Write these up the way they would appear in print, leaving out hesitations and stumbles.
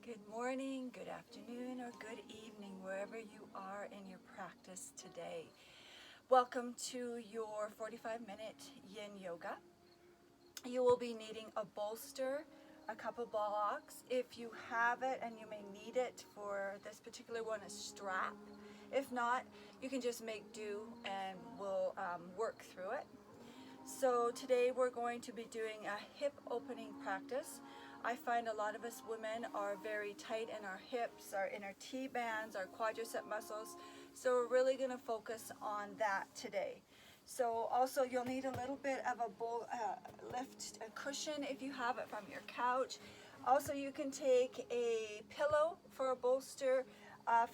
Good morning, good afternoon, or good evening, wherever you are in your practice today. Welcome to your 45-minute Yin Yoga. You will be needing a bolster, a couple blocks. If you have it, and you may need it for this particular one, a strap. If not, you can just make do and we'll work through it. So today we're going to be doing a hip opening practice. I find a lot of us women are very tight in our hips, our inner T bands, our quadricep muscles. So we're really going to focus on that today. So also you'll need a little bit of a cushion if you have it from your couch. Also you can take a pillow for a bolster.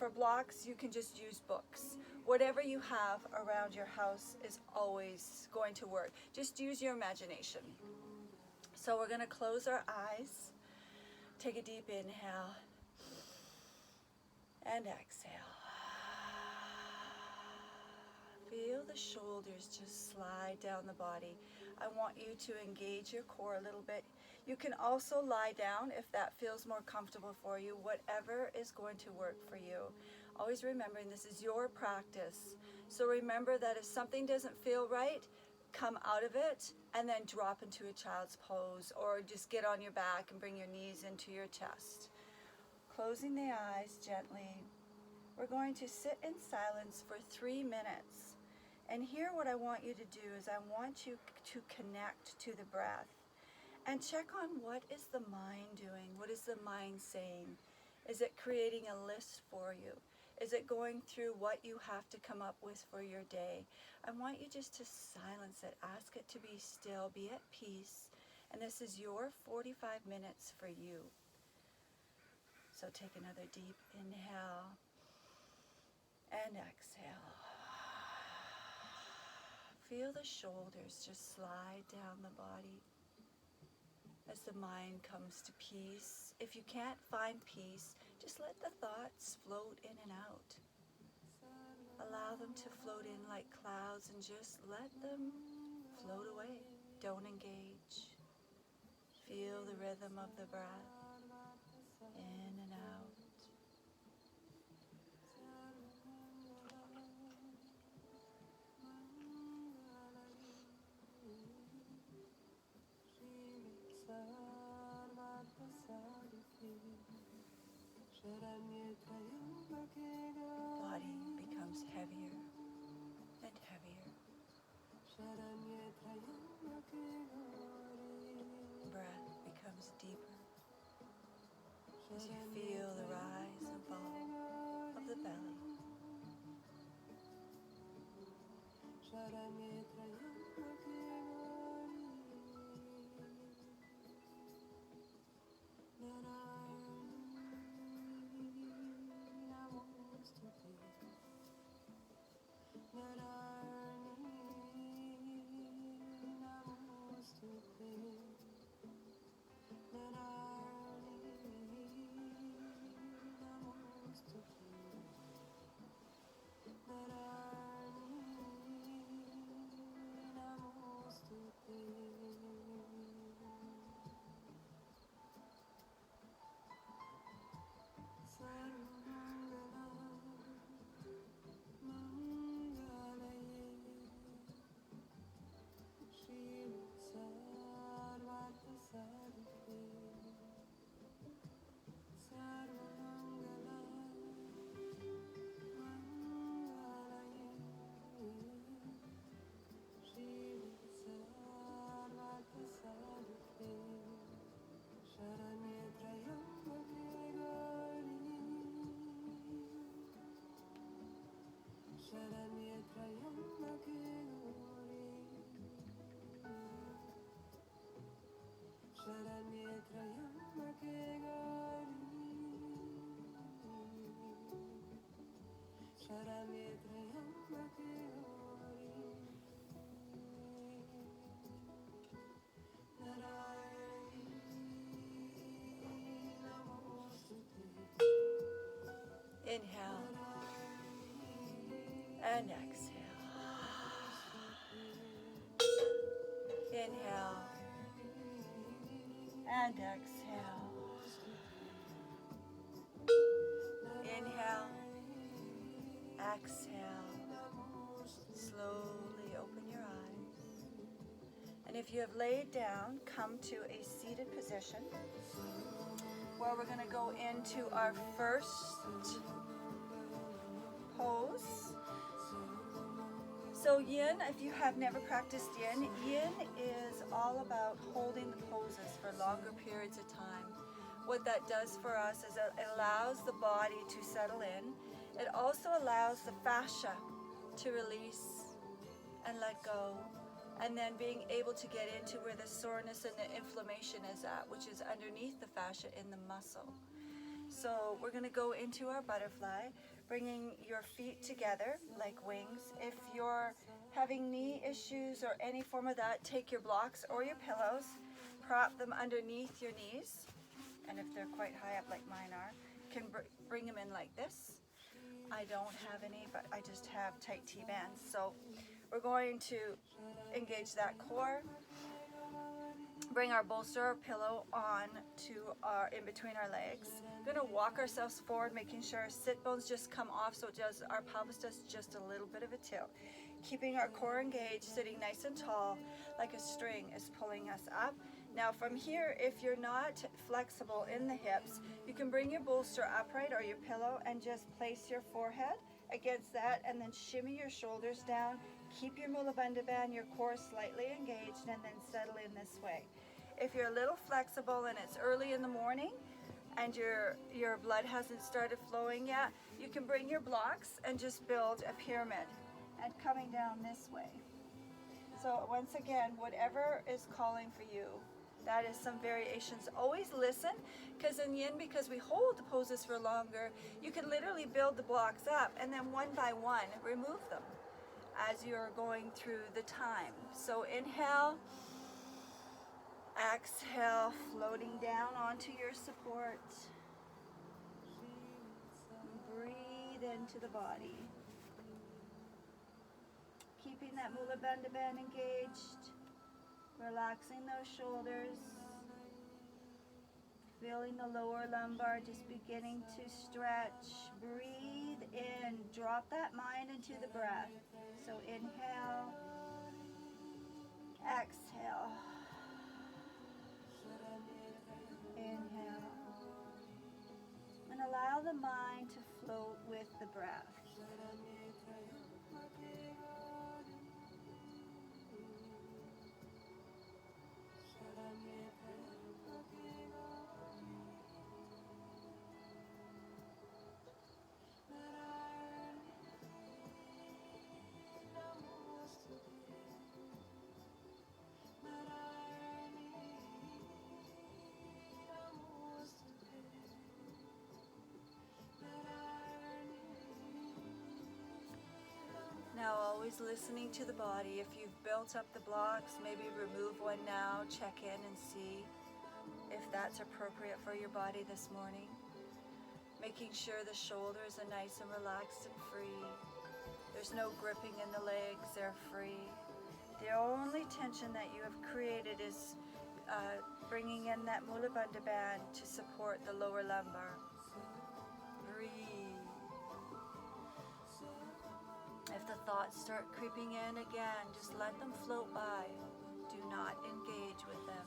For blocks, you can just use books. Whatever you have around your house is always going to work. Just use your imagination. So we're going to close our eyes. Take a deep inhale and exhale. Feel the shoulders just slide down the body. I want you to engage your core a little bit. You can also lie down if that feels more comfortable for you, whatever is going to work for you. Always remembering this is your practice. So remember that if something doesn't feel right, come out of it and then drop into a child's pose, or just get on your back and bring your knees into your chest. Closing the eyes gently. We're going to sit in silence for 3 minutes. And here what I want you to do is I want you to connect to the breath and check on what is the mind doing? What is the mind saying? Is it creating a list for you? Is it going through what you have to come up with for your day? I want you just to silence it. Ask it to be still, be at peace. And this is your 45 minutes for you. So take another deep inhale and exhale. Feel the shoulders just slide down the body as the mind comes to peace. If you can't find peace, just let the thoughts float in and out. Allow them to float in like clouds and just let them float away. Don't engage. Feel the rhythm of the breath in and out. Body becomes heavier and heavier. Breath becomes deeper as you feel the rise and fall of the belly. Inhale and exhale. Inhale and exhale. exhale. Slowly open your eyes. And if you have laid down, come to a seated position where we're going to go into our first pose. So Yin, if you have never practiced Yin, Yin is all about holding the poses for longer periods of time. What that does for us is it allows the body to settle in. It also allows the fascia to release and let go, and then being able to get into where the soreness and the inflammation is at, which is underneath the fascia in the muscle. So we're going to go into our butterfly, bringing your feet together like wings. If you're having knee issues or any form of that, take your blocks or your pillows, prop them underneath your knees, and if they're quite high up like mine are, can bring them in like this. I don't have any, but I just have tight T-bands. So we're going to engage that core, bring our bolster or pillow on to in between our legs. We're going to walk ourselves forward, making sure our sit bones just come off, so our pelvis does just a little bit of a tilt. Keeping our core engaged, sitting nice and tall, like a string is pulling us up. Now from here, if you're not flexible in the hips, you can bring your bolster upright or your pillow and just place your forehead against that, and then shimmy your shoulders down. Keep your Mula Bandha band, your core slightly engaged, and then settle in this way. If you're a little flexible and it's early in the morning and your blood hasn't started flowing yet, you can bring your blocks and just build a pyramid and coming down this way. So once again, whatever is calling for you, that is some variations. Always listen, because in Yin, because we hold the poses for longer, you can literally build the blocks up and then one by one remove them as you're going through the time. So inhale, exhale, floating down onto your support. Breathe into the body. Keeping that Mula Bandha band engaged, relaxing those shoulders, feeling the lower lumbar just beginning to stretch. Breathe in, drop that mind into the breath. So inhale, exhale, inhale, and allow the mind to float with the breath. Now always listening to the body. If you've built up the blocks, maybe remove one now, check in and see if that's appropriate for your body this morning. Making sure the shoulders are nice and relaxed and free. There's no gripping in the legs, they're free. The only tension that you have created is bringing in that Mula Bandha band to support the lower lumbar. Breathe. If the thoughts start creeping in again, just let them float by. Do not engage with them.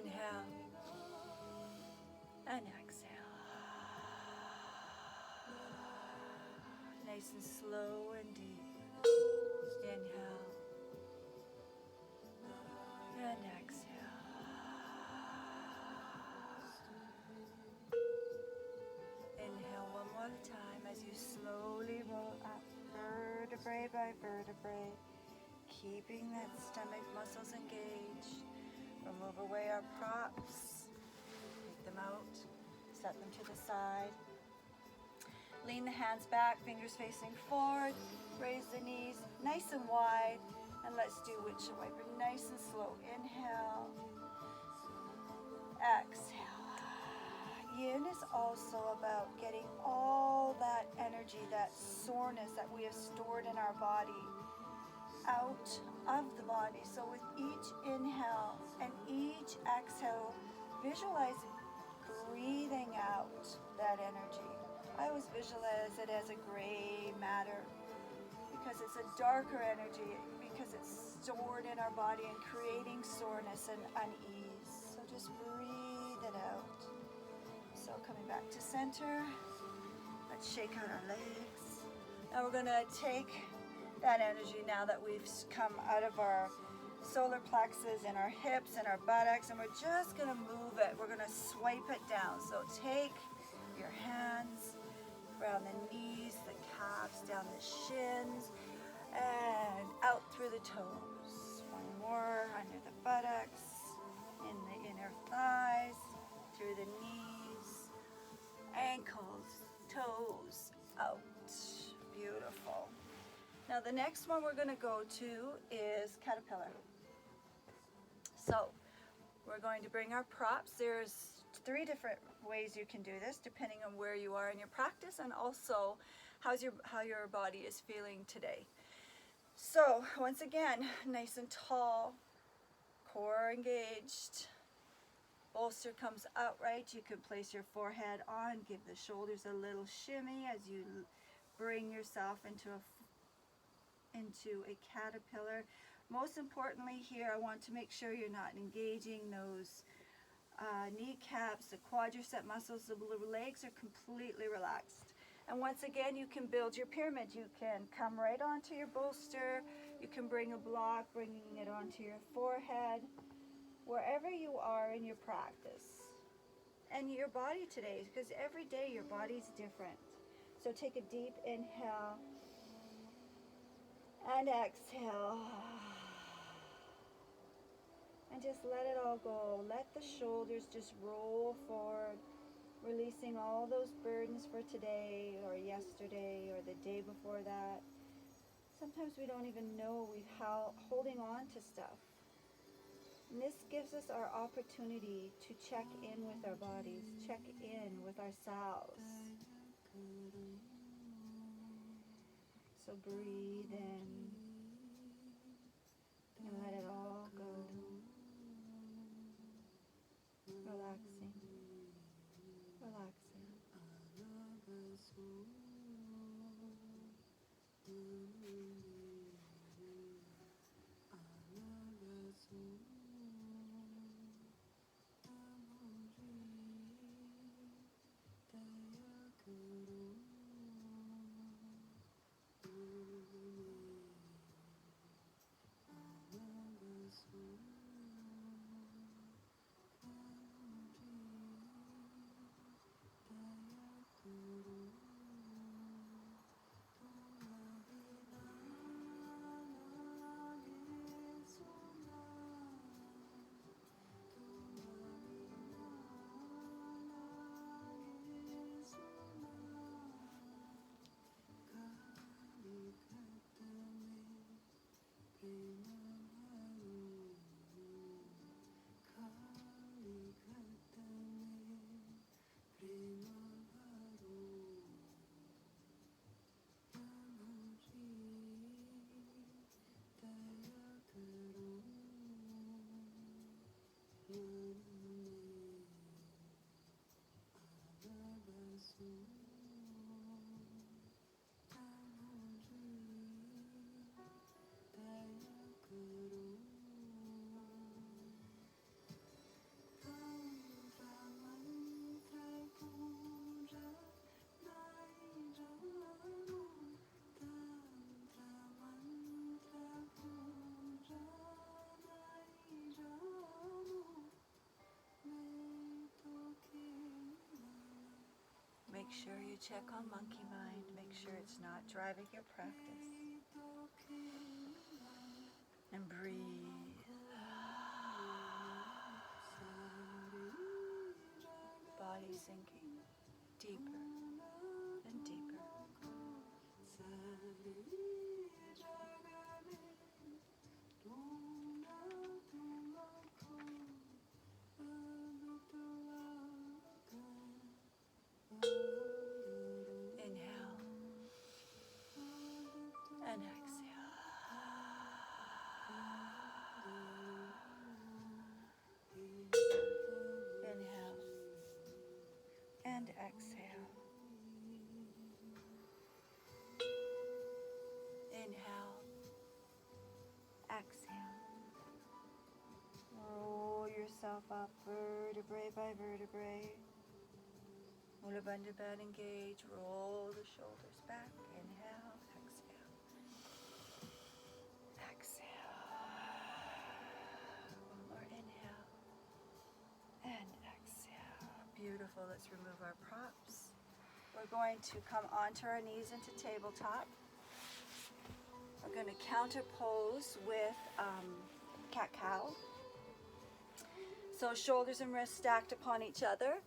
Inhale and exhale. Nice and slow and deep. Inhale and exhale. Inhale one more time as you slowly roll up vertebrae by vertebrae, keeping that stomach muscles engaged. Remove away our props, take them out, set them to the side. Lean the hands back, fingers facing forward, raise the knees nice and wide, and let's do windshield wiper nice and slow. Inhale, exhale. Yin is also about getting all that energy, that soreness that we have stored in our body out of the body. So with each inhale and each exhale, visualize breathing out that energy. I always visualize it as a gray matter because it's a darker energy, because it's stored in our body and creating soreness and unease. So just breathe it out. So coming back to center, let's shake out our legs. Now we're going to take that energy now that we've come out of our solar plexus and our hips and our buttocks, and we're just going to move it. We're going to swipe it down. So take your hands around the knees, the calves, down the shins, and out through the toes. One more under the buttocks, in the inner thighs, through the knees, ankles, toes, out. Beautiful. Now the next one we're going to go to is caterpillar. So we're going to bring our props. There's 3 different ways you can do this depending on where you are in your practice and also how your body is feeling today. So once again, nice and tall, core engaged, bolster comes upright. You can place your forehead on, give the shoulders a little shimmy as you bring yourself into a caterpillar. Most importantly here, I want to make sure you're not engaging those kneecaps, the quadricep muscles. The legs are completely relaxed. And once again, you can build your pyramid. You can come right onto your bolster. You can bring a block, bringing it onto your forehead, wherever you are in your practice. And your body today, because every day your body's different. So take a deep inhale and exhale. And just let it all go. Let the shoulders just roll forward, releasing all those burdens for today or yesterday or the day before that. Sometimes we don't even know we're holding on to stuff. And this gives us our opportunity to check in with our bodies, check in with ourselves. So breathe in and let it all go. Relaxing, relaxing. check on monkey mind. Make sure it's not driving your practice. And breathe. Body sinking deeper and deeper. Inhale and exhale. Inhale and exhale. Inhale, exhale. Roll yourself up vertebrae by vertebrae. Mula Bandha Band engage. Roll the shoulders back. Inhale, exhale. Exhale. One more inhale and exhale. Beautiful. Let's remove our props. We're going to come onto our knees into tabletop. We're going to counterpose with cat-cow. So shoulders and wrists stacked upon each other.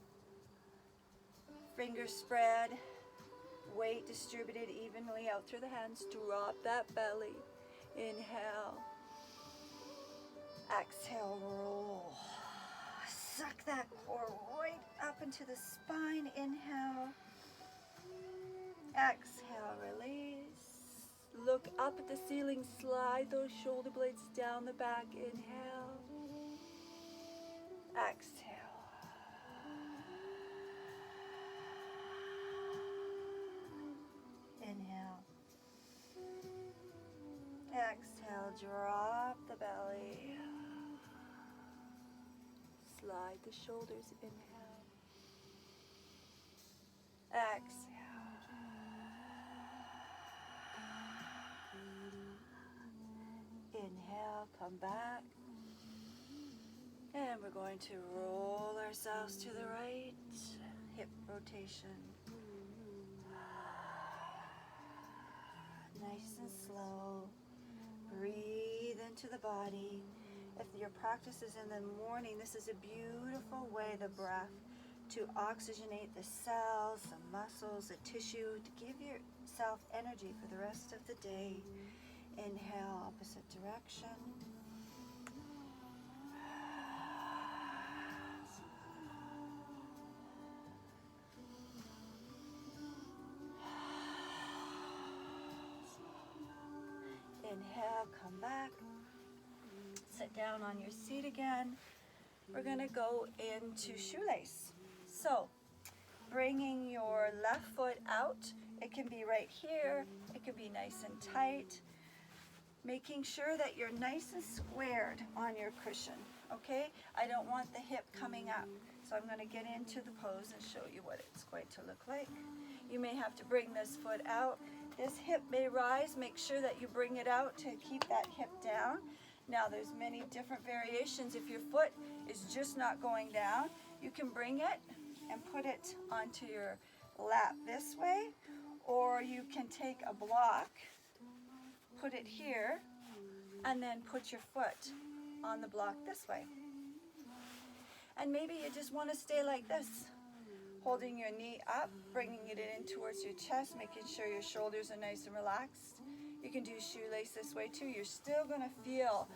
Fingers spread. Weight distributed evenly out through the hands. Drop that belly. Inhale. Exhale, roll. Suck that core right up into the spine. Inhale. Exhale, release. Look up at the ceiling. Slide those shoulder blades down the back. Inhale. Exhale. Inhale. Exhale, drop the belly. Slide the shoulders. Inhale. Exhale. Inhale, come back. And we're going to roll ourselves to the right. Hip rotation. Nice and slow. Breathe into the body. If your practice is in the morning, this is a beautiful way, the breath, to oxygenate the cells, the muscles, the tissue, to give yourself energy for the rest of the day. Inhale, opposite direction. Inhale, come back. Sit down on your seat again. We're going to go into shoelace. So, bringing your left foot out. It can be right here. It can be nice and tight. Making sure that you're nice and squared on your cushion, okay? I don't want the hip coming up. So I'm going to get into the pose and show you what it's going to look like. You may have to bring this foot out. This hip may rise. Make sure that you bring it out to keep that hip down. Now there's many different variations. If your foot is just not going down, you can bring it and put it onto your lap this way, or you can take a block, put it here, and then put your foot on the block this way. And maybe you just want to stay like this, holding your knee up, bringing it in towards your chest, making sure your shoulders are nice and relaxed. You can do shoelace this way too. You're still going to feel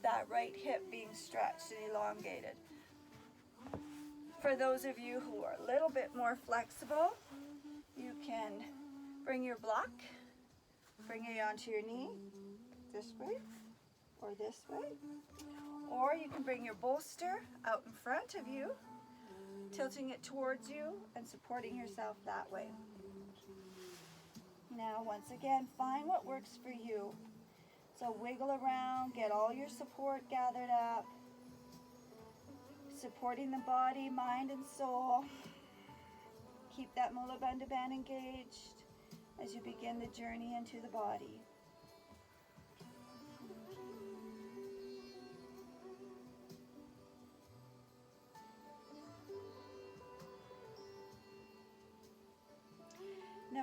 that right hip being stretched and elongated. For those of you who are a little bit more flexible, you can bring your block, bring it onto your knee, this way or this way. Or you can bring your bolster out in front of you, tilting it towards you and supporting yourself that way. Now, once again, find what works for you. So wiggle around, get all your support gathered up, supporting the body, mind, and soul. Keep that Mula Bandha Band engaged as you begin the journey into the body.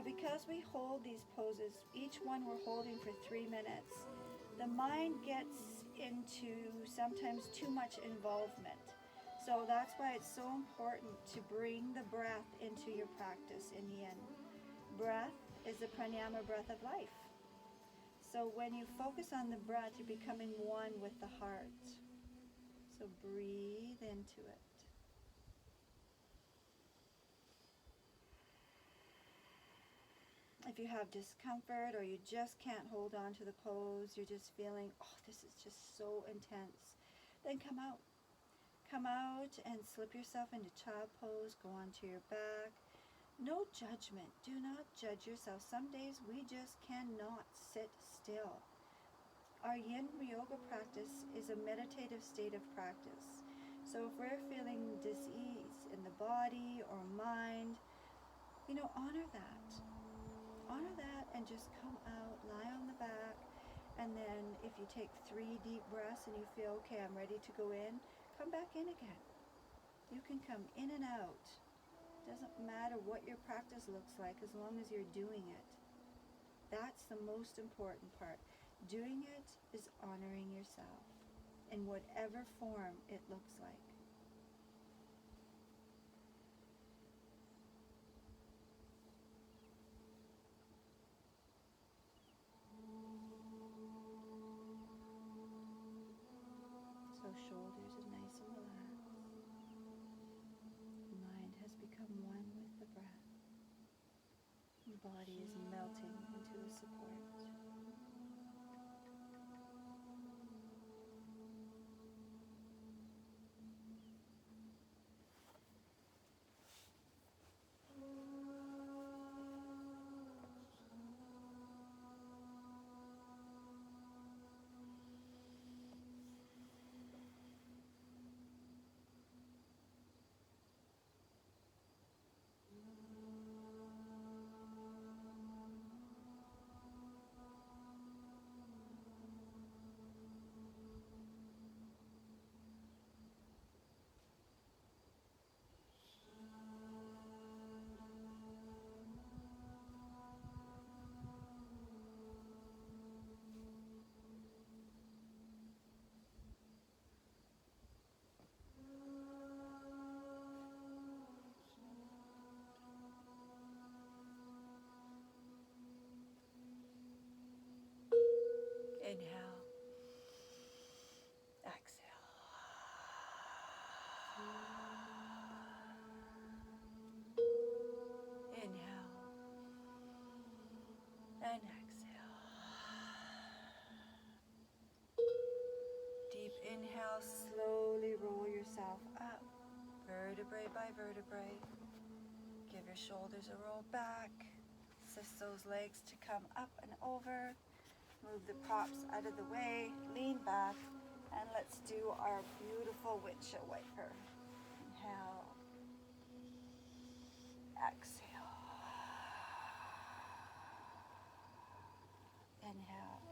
because we hold these poses, each one we're holding for 3 minutes, the mind gets into sometimes too much involvement. So that's why it's so important to bring the breath into your practice in Yin. Breath is the pranayama, breath of life. So when you focus on the breath, you're becoming one with the heart. So breathe into it. If you have discomfort or you just can't hold on to the pose, you're just feeling, oh, this is just so intense, then come out. Come out and slip yourself into child pose, go onto your back. No judgment. Do not judge yourself. Some days we just cannot sit still. Our Yin Yoga practice is a meditative state of practice. So if we're feeling dis-ease in the body or mind, honor that. Honor that and just come out, lie on the back, and then if you take 3 deep breaths and you feel, okay, I'm ready to go in, come back in again. You can come in and out. Doesn't matter what your practice looks like as long as you're doing it. That's the most important part. Doing it is honoring yourself in whatever form it looks like. So shoulders are nice and relaxed. Mind has become one with the breath. The body is melting into the support. Inhale. Exhale. Inhale. And exhale. Deep inhale. Slowly roll yourself up. Vertebrae by vertebrae. Give your shoulders a roll back. Assist those legs to come up and over. Move the props out of the way. Lean back. And let's do our beautiful windshield wiper. Inhale. Exhale. Inhale.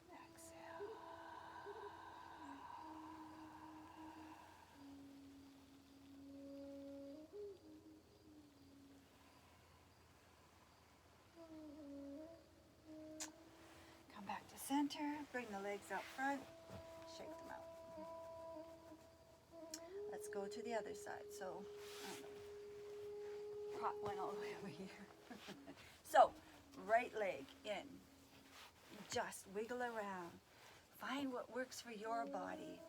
Exhale. Come back to center. Bring the legs out front. Shake them out. Let's go to the other side. So, prop went all the way over here. So, right leg in. Just wiggle around. Find what works for your body.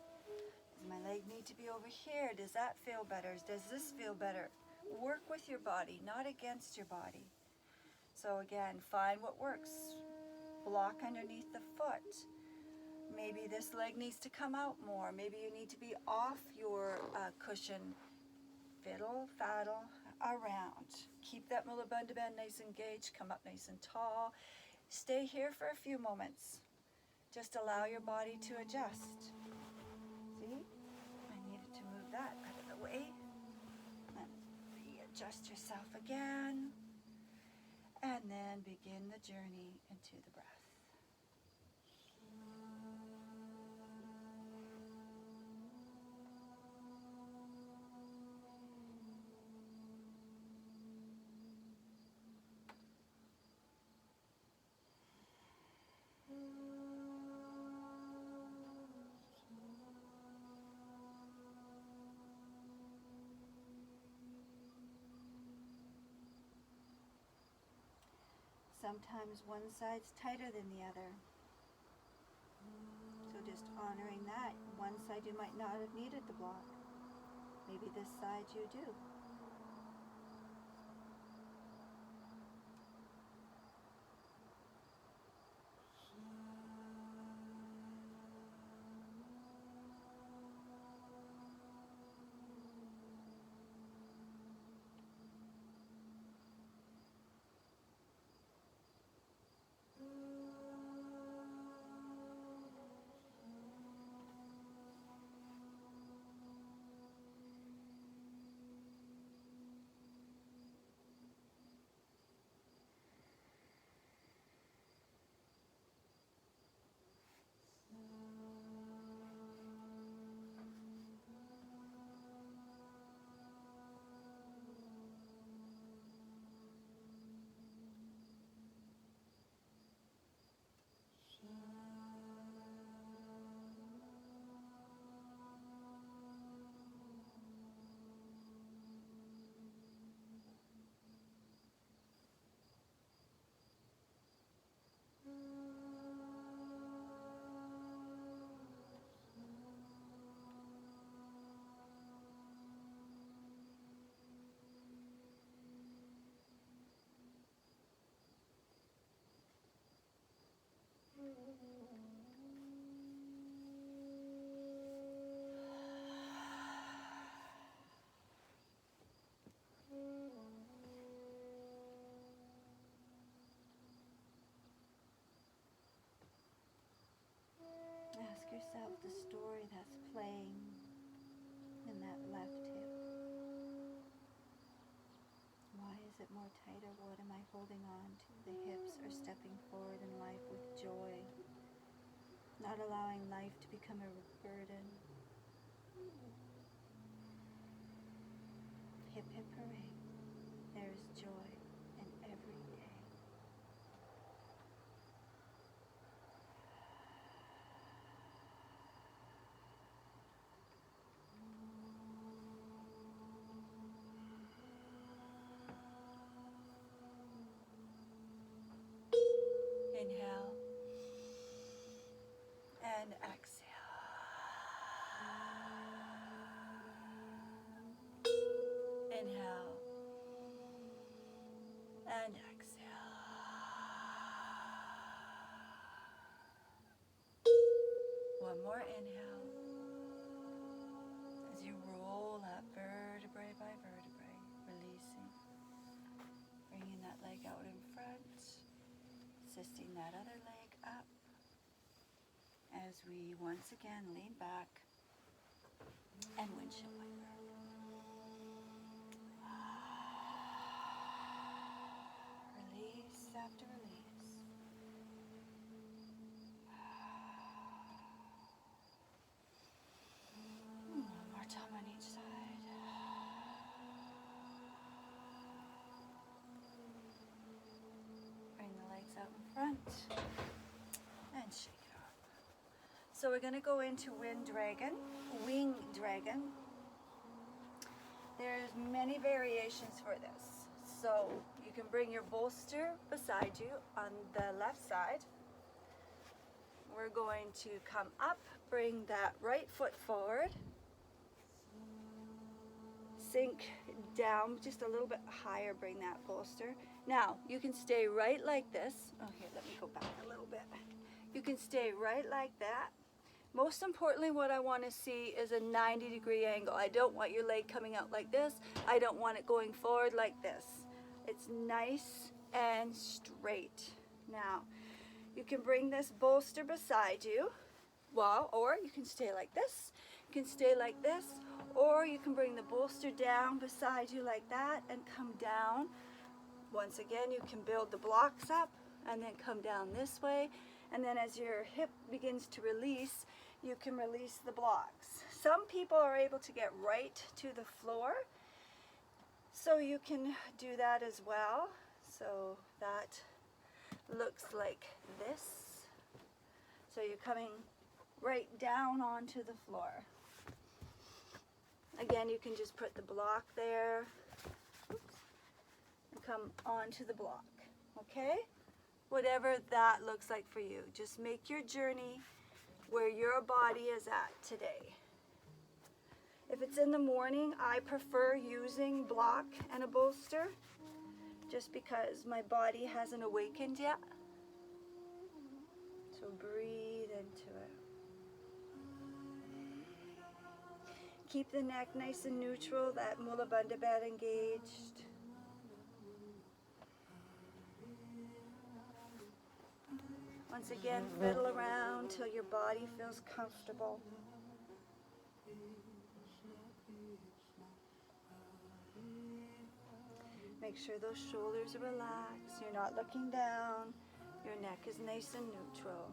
Does my leg need to be over here? Does that feel better? Does this feel better? Work with your body, not against your body. So again, find what works. Block underneath the foot. Maybe this leg needs to come out more. Maybe you need to be off your cushion. Fiddle, faddle around. Keep that mula bandha band nice and engaged. Come up nice and tall. Stay here for a few moments. Just allow your body to adjust. See? I needed to move that out of the way. And readjust yourself again. And then begin the journey into the breath. sometimes one side's tighter than the other. So just honoring that. One side you might not have needed the block. Maybe this side you do. Ask yourself the story that's playing in that left hip. Why is it more tighter? What am I holding on to? The hips are stepping forward in life with joy, not allowing life to become a burden. Hip hip hooray. There's joy in every day. Inhale and exhale. Inhale and exhale. One more inhale as you roll up vertebrae by vertebrae, releasing. Bringing that leg out in front, assisting that other leg up as we once again lean back and windshield wiper. Release after release. One more time on each side. Bring the legs out in front and shake it off. So we're going to go into wing dragon. There's many variations for this. So you can bring your bolster beside you on the left side. We're going to come up, bring that right foot forward, sink down just a little bit higher, bring that bolster. Now, you can stay right like this. Oh, here, let me go back a little bit. You can stay right like that. Most importantly, what I want to see is a 90-degree angle. I don't want your leg coming out like this. I don't want it going forward like this. It's nice and straight. Now, you can bring this bolster beside you. Well, or you can stay like this. You can stay like this. Or you can bring the bolster down beside you like that and come down. Once again, you can build the blocks up and then come down this way. And then as your hip begins to release, you can release the blocks. Some people are able to get right to the floor, so you can do that as well. So that looks like this. So you're coming right down onto the floor. Again, you can just put the block there. Oops, and come onto the block. Okay? Whatever that looks like for you. Just make your journey where your body is at today. If it's in the morning, I prefer using block and a bolster just because my body hasn't awakened yet. So breathe into it. Keep the neck nice and neutral, that Mula Bandha bed engaged. Once again, fiddle around till your body feels comfortable. Make sure those shoulders are relaxed. You're not looking down. Your neck is nice and neutral.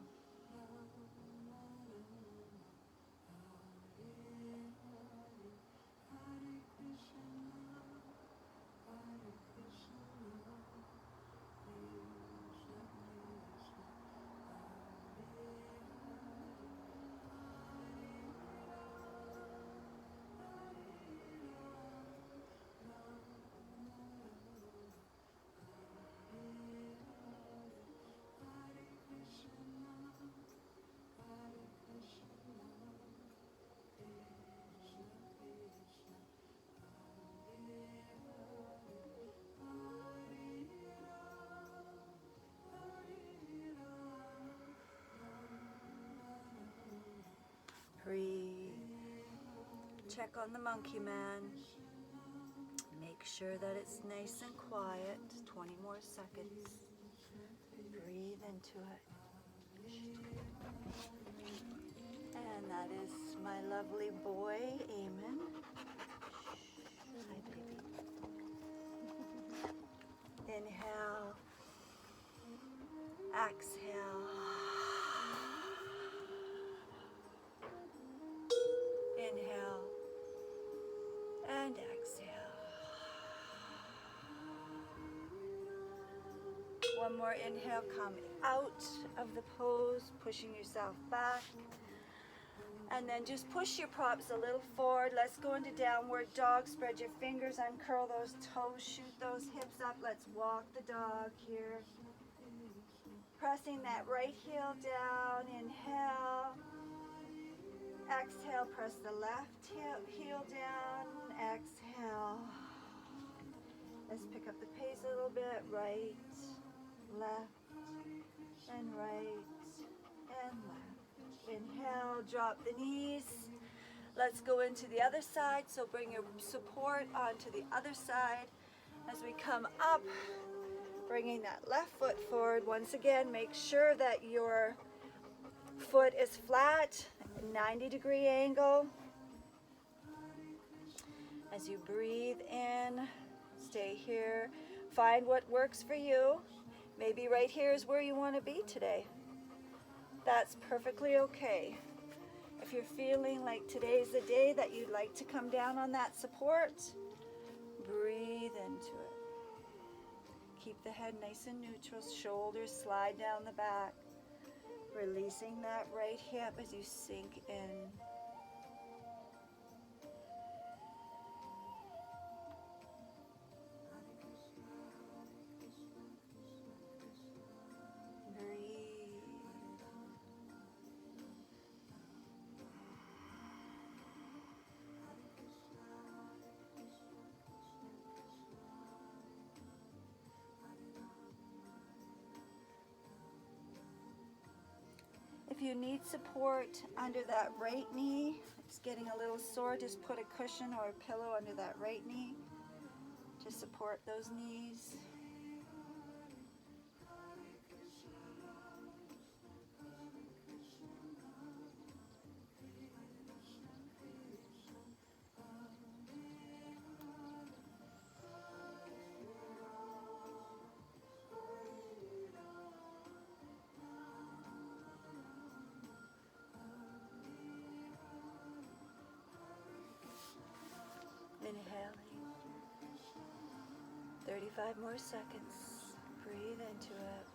Breathe. Check on the monkey man. Make sure that it's nice and quiet. 20 more seconds. Breathe into it. And that is my lovely boy, Eamon. Hi, baby. Inhale. Exhale. Inhale and exhale. One more inhale, come out of the pose, pushing yourself back. And then just push your props a little forward. Let's go into downward dog. Spread your fingers, uncurl those toes, shoot those hips up. Let's walk the dog here. Pressing that right heel down. Inhale. Exhale, press the left heel down. Exhale. Let's pick up the pace a little bit. Right, left, and right, and left. Inhale, drop the knees. Let's go into the other side. So bring your support onto the other side as we come up. Bringing that left foot forward. Once again, make sure that your foot is flat, 90-degree angle. As you breathe in, stay here. Find what works for you. Maybe right here is where you want to be today. That's perfectly okay. If you're feeling like today's the day that you'd like to come down on that support, breathe into it. Keep the head nice and neutral. Shoulders slide down the back. Releasing that right hip as you sink in. If you need support under that right knee, it's getting a little sore, just put a cushion or a pillow under that right knee to support those knees. Inhaling. 35 more seconds. Breathe into it.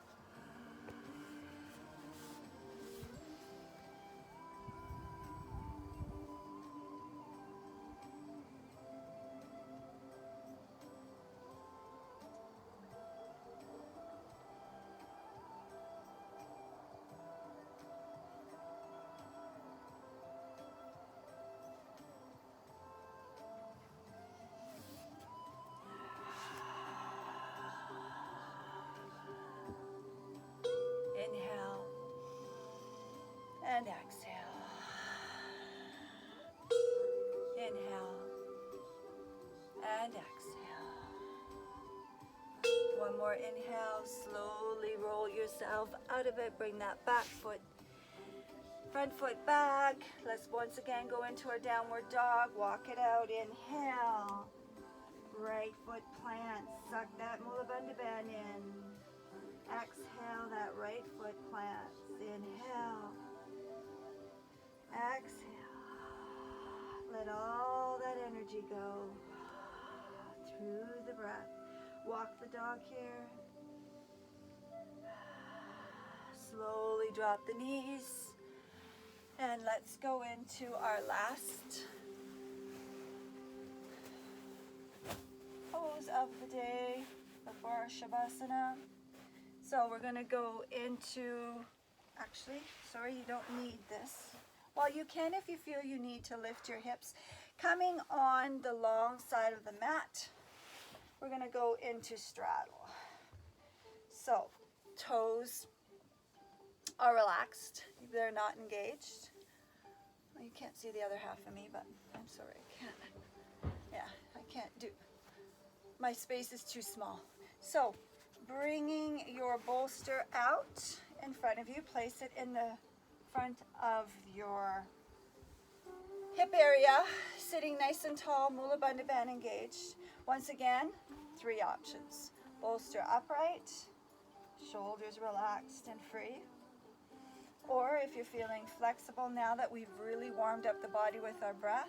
And exhale. Inhale. And exhale. One more inhale. Slowly roll yourself out of it. Bring that back foot, front foot back. Let's once again go into our downward dog. Walk it out. Inhale. Right foot plants. Suck that Mula Bandha Band in. Exhale, that right foot plants. Inhale. Exhale. Let all that energy go through the breath. Walk the dog here. Slowly drop the knees. And let's go into our last pose of the day before our Shavasana. So we're going to go into, actually, sorry, you don't need this. Well, you can if you feel you need to lift your hips. Coming on the long side of the mat, we're going to go into straddle. So toes are relaxed. They're not engaged. Well, you can't see the other half of me, but I'm sorry, I can't. Yeah, I can't do. My space is too small. So bringing your bolster out in front of you, place it in the front of your hip area, sitting nice and tall, Mula Bandha Band engaged. Once again, 3 options. Bolster upright, shoulders relaxed and free. Or if you're feeling flexible now that we've really warmed up the body with our breath,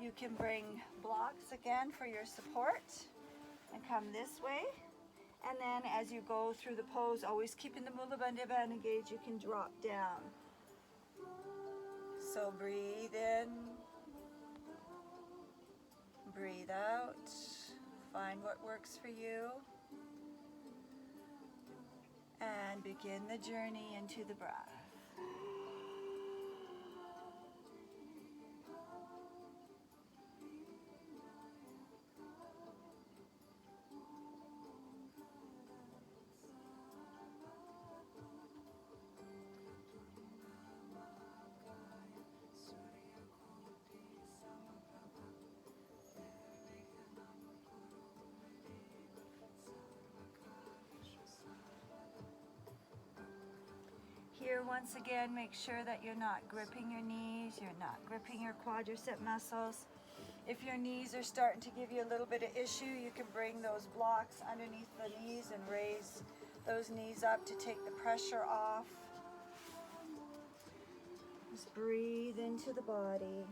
you can bring blocks again for your support and come this way. And then as you go through the pose, always keeping the Mula Bandha Band engaged, you can drop down. So breathe in, breathe out, find what works for you, and begin the journey into the breath. Here, once again, make sure that you're not gripping your knees, you're not gripping your quadricep muscles. If your knees are starting to give you a little bit of issue, you can bring those blocks underneath the knees and raise those knees up to take the pressure off. Just breathe into the body.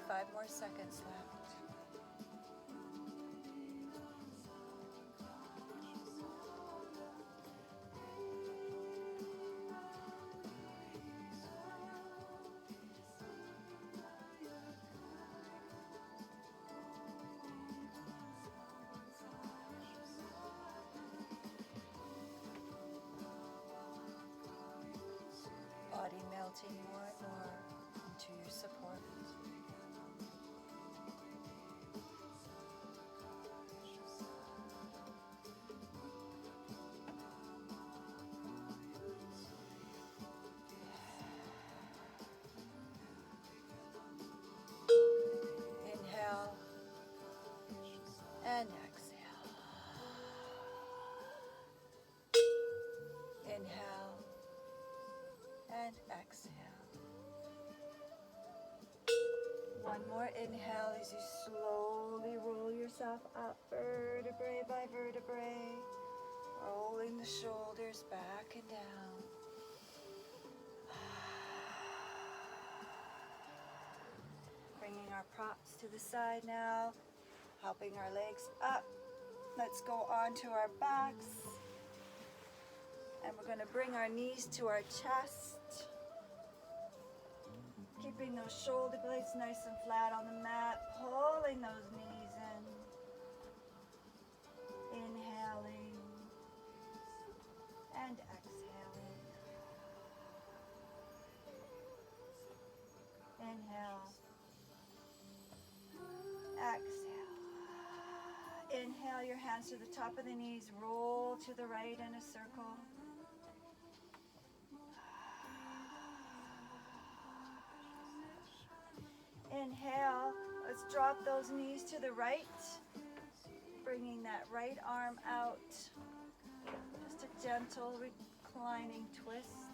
Five more seconds left. Body melting more and more into your support. And exhale. Inhale and exhale. One more inhale as you slowly roll yourself up vertebrae by vertebrae, rolling the shoulders back and down. Bringing our props to the side now, helping our legs up. Let's go onto our backs. And we're going to bring our knees to our chest. Keeping those shoulder blades nice and flat on the mat, pulling those knees in. Inhaling and exhaling. Inhale. Exhale. Inhale, your hands to the top of the knees, roll to the right in a circle. Inhale, let's drop those knees to the right, bringing that right arm out. Just a gentle reclining twist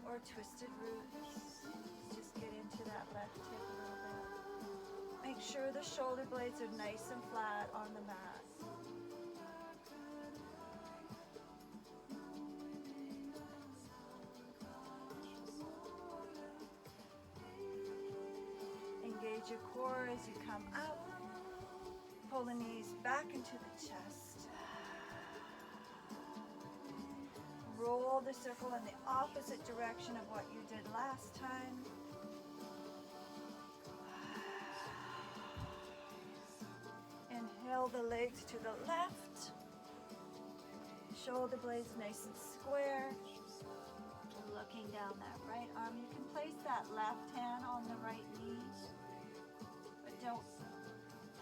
or twisted roots. Just get into that left hip a little bit. Make sure the shoulder blades are nice and flat on the mat. Engage your core as you come up. Pull the knees back into the chest. Roll the circle in the opposite direction of what you did last time. Inhale the legs to the left. Shoulder blades nice and square. Looking down that right arm. You can place that left hand on the right knee. But don't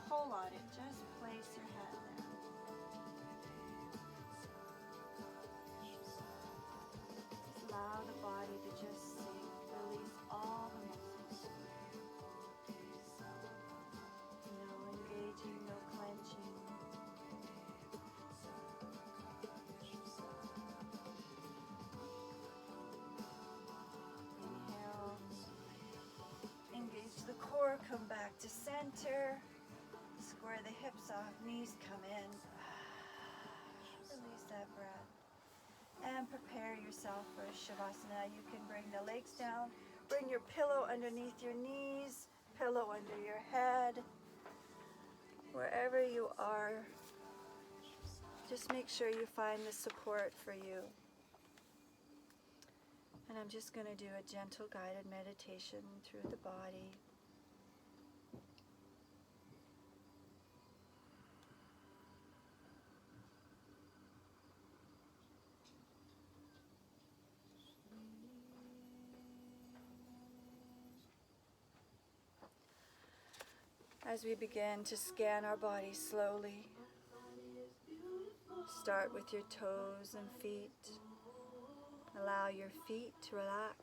pull on it, just place your hand there. Just allow the body to just sink, release all the muscles. No engaging, no clenching. Inhale. Engage the core, come back to center. Square the hips off, knees come in. Release that breath. And prepare yourself for Shavasana. You can bring the legs down. Bring your pillow underneath your knees, pillow under your head. Wherever you are, just make sure you find the support for you. And I'm just going to do a gentle guided meditation through the body. As we begin to scan our body slowly, start with your toes and feet. Allow your feet to relax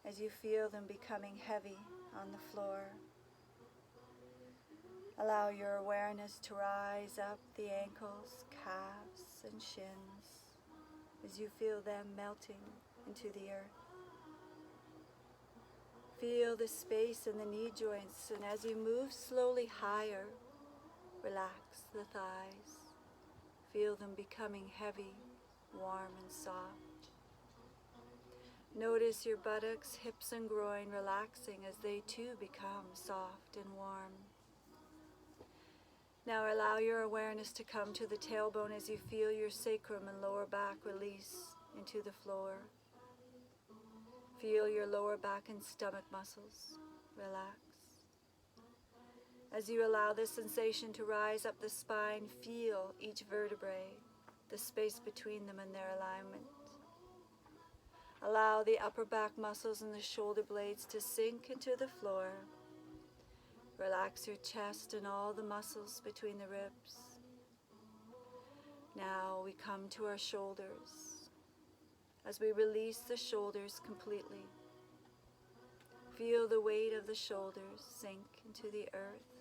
as you feel them becoming heavy on the floor. Allow your awareness to rise up the ankles, calves, and shins as you feel them melting into the earth. Feel the space in the knee joints, and as you move slowly higher, relax the thighs. Feel them becoming heavy, warm, and soft. Notice your buttocks, hips, and groin relaxing as they too become soft and warm. Now allow your awareness to come to the tailbone as you feel your sacrum and lower back release into the floor. Feel your lower back and stomach muscles relax. As you allow this sensation to rise up the spine, feel each vertebrae, the space between them and their alignment. Allow the upper back muscles and the shoulder blades to sink into the floor. Relax your chest and all the muscles between the ribs. Now we come to our shoulders. As we release the shoulders completely, feel the weight of the shoulders sink into the earth.